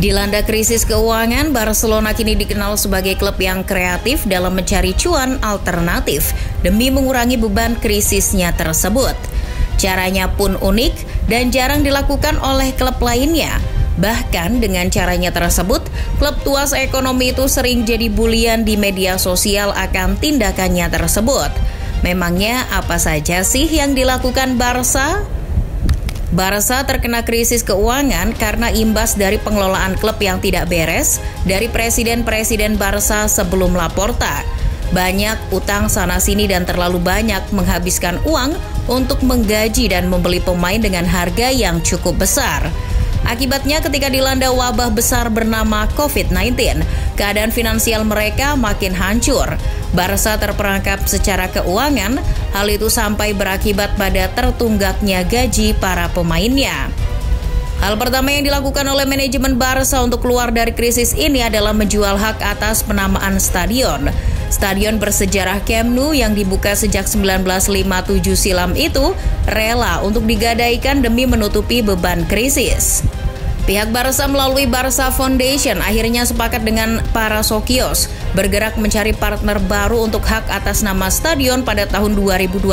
Dilanda krisis keuangan, Barcelona kini dikenal sebagai klub yang kreatif dalam mencari cuan alternatif demi mengurangi beban krisisnya tersebut. Caranya pun unik dan jarang dilakukan oleh klub lainnya. Bahkan dengan caranya tersebut, klub tuas ekonomi itu sering jadi bulian di media sosial akan tindakannya tersebut. Memangnya apa saja sih yang dilakukan Barca? Barca terkena krisis keuangan karena imbas dari pengelolaan klub yang tidak beres dari presiden-presiden Barca sebelum Laporta. Banyak utang sana-sini dan terlalu banyak menghabiskan uang untuk menggaji dan membeli pemain dengan harga yang cukup besar. Akibatnya ketika dilanda wabah besar bernama COVID-19, keadaan finansial mereka makin hancur. Barca terperangkap secara keuangan, hal itu sampai berakibat pada tertunggaknya gaji para pemainnya. Hal pertama yang dilakukan oleh manajemen Barca untuk keluar dari krisis ini adalah menjual hak atas penamaan stadion. Stadion bersejarah Camp Nou yang dibuka sejak 1957 silam itu rela untuk digadaikan demi menutupi beban krisis. Pihak Barca melalui Barca Foundation akhirnya sepakat dengan para Socios bergerak mencari partner baru untuk hak atas nama stadion pada tahun 2020.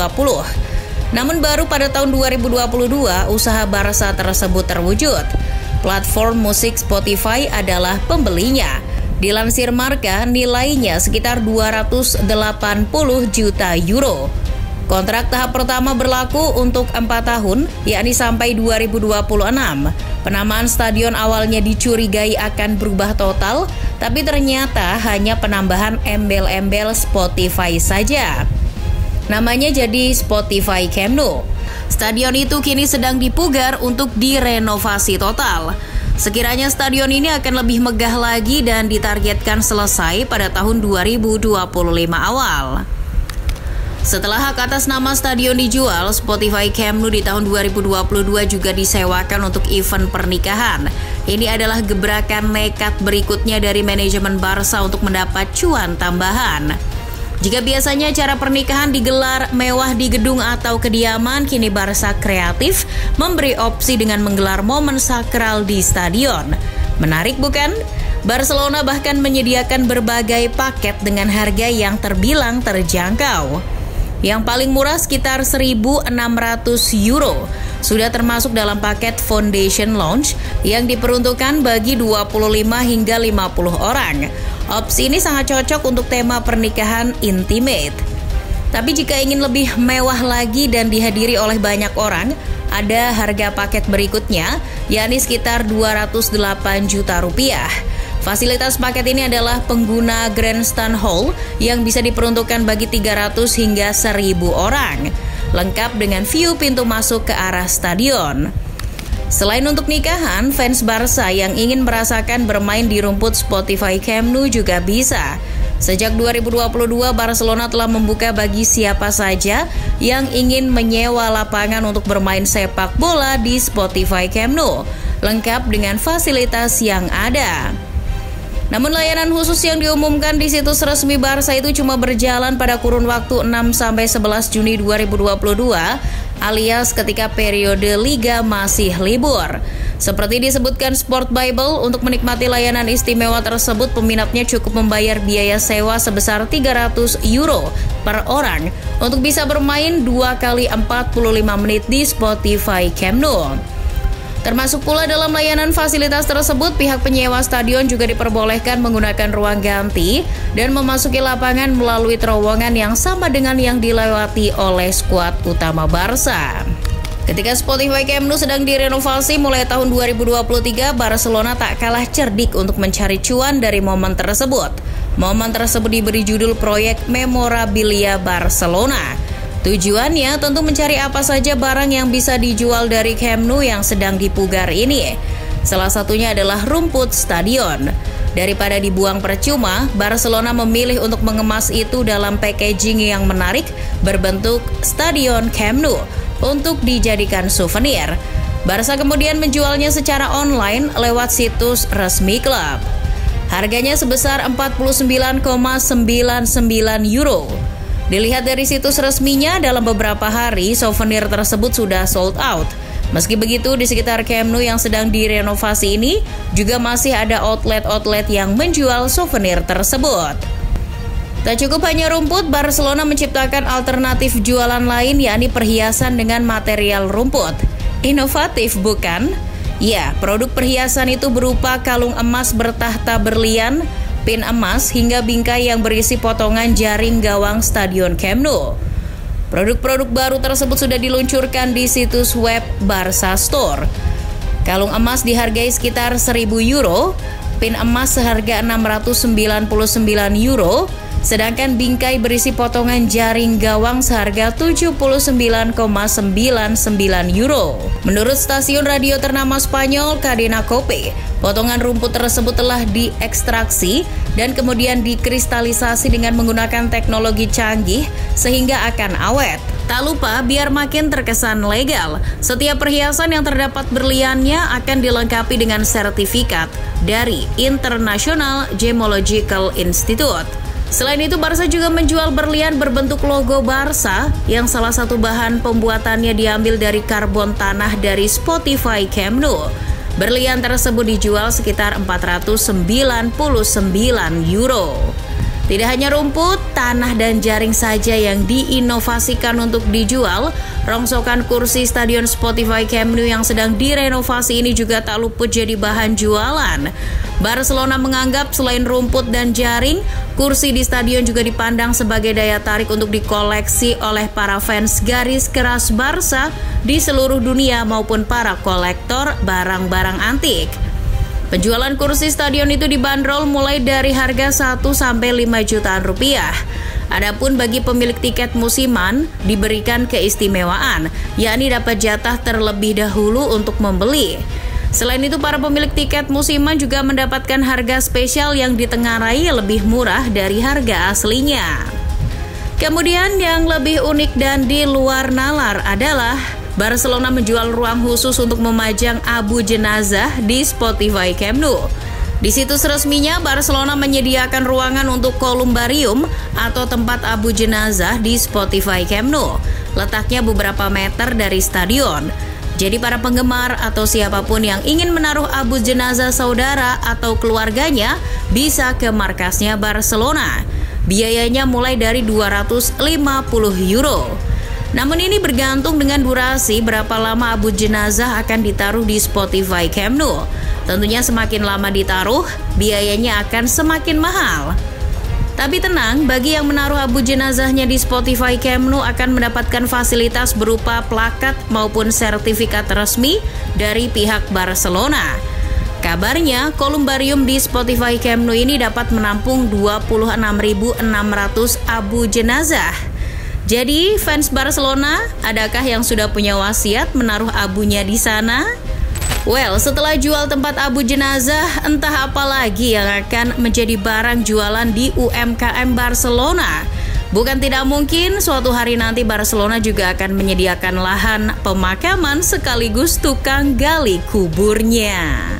Namun baru pada tahun 2022 usaha Barca tersebut terwujud. Platform musik Spotify adalah pembelinya. Dilansir Marca, nilainya sekitar 280 juta euro. Kontrak tahap pertama berlaku untuk 4 tahun, yakni sampai 2026. Penamaan stadion awalnya dicurigai akan berubah total, tapi ternyata hanya penambahan embel-embel Spotify saja. Namanya jadi Spotify Camp Nou. Stadion itu kini sedang dipugar untuk direnovasi total. Sekiranya stadion ini akan lebih megah lagi dan ditargetkan selesai pada tahun 2025 awal. Setelah hak atas nama stadion dijual, Spotify Camp Nou di tahun 2022 juga disewakan untuk event pernikahan. Ini adalah gebrakan nekat berikutnya dari manajemen Barca untuk mendapat cuan tambahan. Jika biasanya acara pernikahan digelar mewah di gedung atau kediaman, kini Barca kreatif memberi opsi dengan menggelar momen sakral di stadion. Menarik bukan? Barcelona bahkan menyediakan berbagai paket dengan harga yang terbilang terjangkau. Yang paling murah sekitar 1.600 euro. Sudah termasuk dalam paket Foundation Lounge yang diperuntukkan bagi 25 hingga 50 orang. Opsi ini sangat cocok untuk tema pernikahan intimate. Tapi jika ingin lebih mewah lagi dan dihadiri oleh banyak orang, ada harga paket berikutnya, yakni sekitar 208 juta rupiah. Fasilitas paket ini adalah pengguna Grandstand Hall yang bisa diperuntukkan bagi 300 hingga 1.000 orang, lengkap dengan view pintu masuk ke arah stadion. Selain untuk nikahan, fans Barca yang ingin merasakan bermain di rumput Spotify Camp Nou juga bisa. Sejak 2022, Barcelona telah membuka bagi siapa saja yang ingin menyewa lapangan untuk bermain sepak bola di Spotify Camp Nou, lengkap dengan fasilitas yang ada. Namun layanan khusus yang diumumkan di situs resmi Barca itu cuma berjalan pada kurun waktu 6-11 Juni 2022 alias ketika periode Liga masih libur. Seperti disebutkan Sport Bible, untuk menikmati layanan istimewa tersebut peminatnya cukup membayar biaya sewa sebesar 300 euro per orang untuk bisa bermain 2 kali 45 menit di Spotify Camp Nou. Termasuk pula dalam layanan fasilitas tersebut, pihak penyewa stadion juga diperbolehkan menggunakan ruang ganti dan memasuki lapangan melalui terowongan yang sama dengan yang dilewati oleh skuad utama Barca. Ketika Spotify Camp Nou sedang direnovasi mulai tahun 2023, Barcelona tak kalah cerdik untuk mencari cuan dari momen tersebut. Momen tersebut diberi judul proyek Memorabilia Barcelona. Tujuannya tentu mencari apa saja barang yang bisa dijual dari Camp Nou yang sedang dipugar ini. Salah satunya adalah rumput stadion. Daripada dibuang percuma, Barcelona memilih untuk mengemas itu dalam packaging yang menarik berbentuk stadion Camp Nou untuk dijadikan souvenir. Barca kemudian menjualnya secara online lewat situs resmi klub. Harganya sebesar 49,99 euro. Dilihat dari situs resminya, dalam beberapa hari souvenir tersebut sudah sold out. Meski begitu, di sekitar Camp Nou yang sedang direnovasi ini juga masih ada outlet-outlet yang menjual souvenir tersebut. Tak cukup hanya rumput, Barcelona menciptakan alternatif jualan lain, yakni perhiasan dengan material rumput. Inovatif bukan? Ya, produk perhiasan itu berupa kalung emas bertahta berlian, pin emas, hingga bingkai yang berisi potongan jaring gawang Stadion Camp Nou. Produk-produk baru tersebut sudah diluncurkan di situs web Barca Store. Kalung emas dihargai sekitar 1.000 euro, pin emas seharga 699 euro, sedangkan bingkai berisi potongan jaring gawang seharga 79,99 euro. Menurut stasiun radio ternama Spanyol Cadena COPE, potongan rumput tersebut telah diekstraksi dan kemudian dikristalisasi dengan menggunakan teknologi canggih sehingga akan awet. Tak lupa, biar makin terkesan legal, setiap perhiasan yang terdapat berliannya akan dilengkapi dengan sertifikat dari International Gemological Institute. Selain itu, Barca juga menjual berlian berbentuk logo Barca yang salah satu bahan pembuatannya diambil dari karbon tanah dari Spotify Camp Nou. Berlian tersebut dijual sekitar 499 euro. Tidak hanya rumput, tanah dan jaring saja yang diinovasikan untuk dijual, rongsokan kursi Stadion Spotify Camp Nou yang sedang direnovasi ini juga tak luput jadi bahan jualan. Barcelona menganggap selain rumput dan jaring, kursi di stadion juga dipandang sebagai daya tarik untuk dikoleksi oleh para fans garis keras Barca di seluruh dunia maupun para kolektor barang-barang antik. Penjualan kursi stadion itu dibanderol mulai dari harga 1 sampai 5 jutaan rupiah. Adapun bagi pemilik tiket musiman diberikan keistimewaan, yakni dapat jatah terlebih dahulu untuk membeli. Selain itu, para pemilik tiket musiman juga mendapatkan harga spesial yang ditengarai lebih murah dari harga aslinya. Kemudian yang lebih unik dan di luar nalar adalah Barcelona menjual ruang khusus untuk memajang abu jenazah di Spotify Camp Nou. Di situs resminya, Barcelona menyediakan ruangan untuk kolumbarium atau tempat abu jenazah di Spotify Camp Nou. Letaknya beberapa meter dari stadion. Jadi para penggemar atau siapapun yang ingin menaruh abu jenazah saudara atau keluarganya bisa ke markasnya Barcelona. Biayanya mulai dari 250 euro. Namun ini bergantung dengan durasi berapa lama abu jenazah akan ditaruh di Spotify Camp Nou. Tentunya semakin lama ditaruh, biayanya akan semakin mahal. Tapi tenang, bagi yang menaruh abu jenazahnya di Spotify Camp Nou akan mendapatkan fasilitas berupa plakat maupun sertifikat resmi dari pihak Barcelona. Kabarnya, kolumbarium di Spotify Camp Nou ini dapat menampung 26.600 abu jenazah. Jadi, fans Barcelona, adakah yang sudah punya wasiat menaruh abunya di sana? Well, setelah jual tempat abu jenazah, entah apa lagi yang akan menjadi barang jualan di UMKM Barcelona. Bukan tidak mungkin suatu hari nanti Barcelona juga akan menyediakan lahan pemakaman sekaligus tukang gali kuburnya.